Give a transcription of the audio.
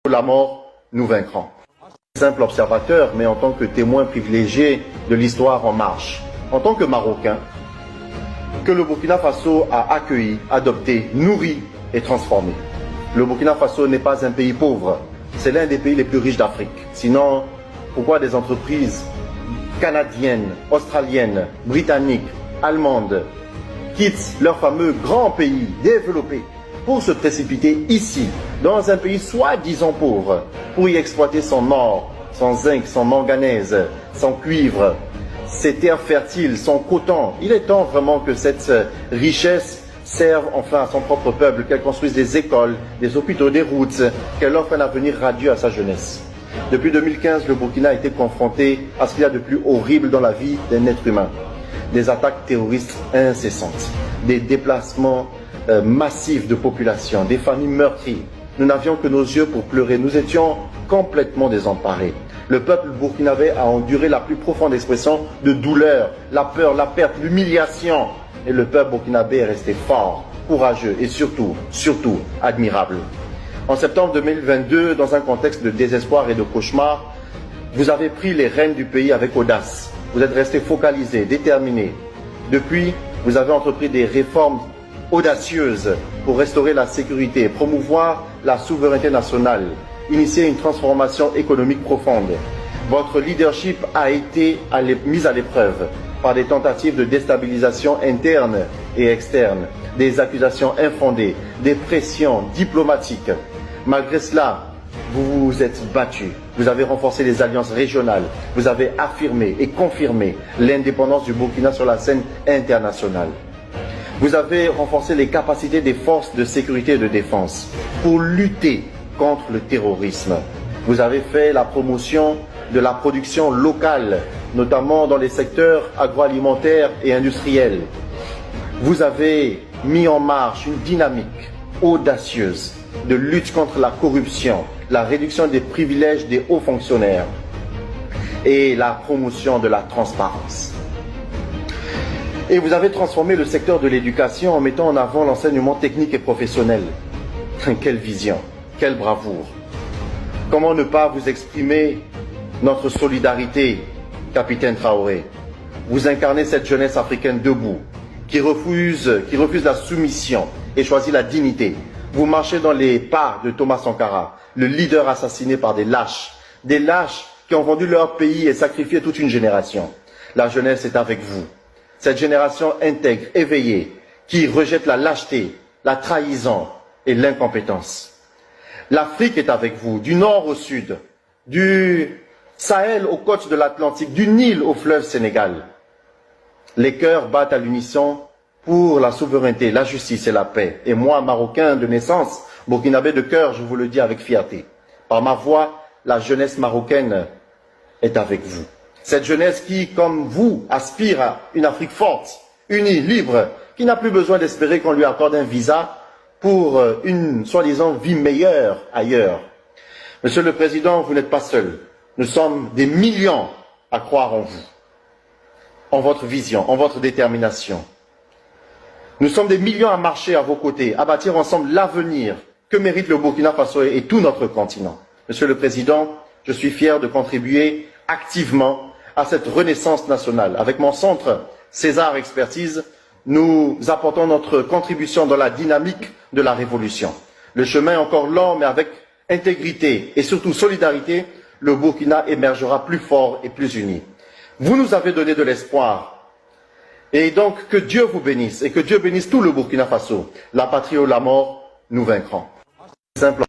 La mort, nous vaincrons. Simple observateur, mais en tant que témoin privilégié de l'histoire en marche, en tant que Marocain, que le Burkina Faso a accueilli, adopté, nourri et transformé. Le Burkina Faso n'est pas un pays pauvre, c'est l'un des pays les plus riches d'Afrique. Sinon, pourquoi des entreprises canadiennes, australiennes, britanniques, allemandes quittent leur fameux grand pays développé pour se précipiter ici, dans un pays soi-disant pauvre, pour y exploiter son or, son zinc, son manganèse, son cuivre, ses terres fertiles, son coton. Il est temps vraiment que cette richesse serve enfin à son propre peuple, qu'elle construise des écoles, des hôpitaux, des routes, qu'elle offre un avenir radieux à sa jeunesse. Depuis 2015, le Burkina a été confronté à ce qu'il y a de plus horrible dans la vie d'un être humain. Des attaques terroristes incessantes, des déplacements massifs de population, des familles meurtries. Nous n'avions que nos yeux pour pleurer, nous étions complètement désemparés. Le peuple burkinabé a enduré la plus profonde expression de douleur, la peur, la perte, l'humiliation. Et le peuple burkinabé est resté fort, courageux et surtout admirable. En septembre 2022, dans un contexte de désespoir et de cauchemar, vous avez pris les rênes du pays avec audace. Vous êtes resté focalisé, déterminé. Depuis, vous avez entrepris des réformes audacieuses pour restaurer la sécurité, promouvoir la souveraineté nationale, initier une transformation économique profonde. Votre leadership a été mis à l'épreuve par des tentatives de déstabilisation interne et externe, des accusations infondées, des pressions diplomatiques. Malgré cela, vous vous êtes battu, vous avez renforcé les alliances régionales, vous avez affirmé et confirmé l'indépendance du Burkina sur la scène internationale. Vous avez renforcé les capacités des forces de sécurité et de défense pour lutter contre le terrorisme. Vous avez fait la promotion de la production locale, notamment dans les secteurs agroalimentaires et industriels. Vous avez mis en marche une dynamique audacieuse de lutte contre la corruption, la réduction des privilèges des hauts fonctionnaires et la promotion de la transparence. Et vous avez transformé le secteur de l'éducation en mettant en avant l'enseignement technique et professionnel. Quelle vision, quelle bravoure. Comment ne pas vous exprimer notre solidarité, capitaine Traoré. Vous incarnez cette jeunesse africaine debout, qui refuse la soumission et choisit la dignité. Vous marchez dans les pas de Thomas Sankara, le leader assassiné par des lâches qui ont vendu leur pays et sacrifié toute une génération. La jeunesse est avec vous. Cette génération intègre, éveillée, qui rejette la lâcheté, la trahison et l'incompétence. L'Afrique est avec vous, du nord au sud, du Sahel aux côtes de l'Atlantique, du Nil au fleuve Sénégal. Les cœurs battent à l'unisson pour la souveraineté, la justice et la paix. Et moi, Marocain de naissance, burkinabé de cœur, je vous le dis avec fierté. Par ma voix, la jeunesse marocaine est avec vous. Cette jeunesse qui, comme vous, aspire à une Afrique forte, unie, libre, qui n'a plus besoin d'espérer qu'on lui accorde un visa pour une soi-disant vie meilleure ailleurs. Monsieur le Président, vous n'êtes pas seul. Nous sommes des millions à croire en vous, en votre vision, en votre détermination. Nous sommes des millions à marcher à vos côtés, à bâtir ensemble l'avenir que mérite le Burkina Faso et tout notre continent. Monsieur le Président, je suis fier de contribuer activement à cette renaissance nationale. Avec mon centre César Expertise, nous apportons notre contribution dans la dynamique de la révolution. Le chemin est encore long, mais avec intégrité et surtout solidarité, le Burkina émergera plus fort et plus uni. Vous nous avez donné de l'espoir. Et donc, que Dieu vous bénisse et que Dieu bénisse tout le Burkina Faso. La patrie ou la mort, nous vaincrons. Simple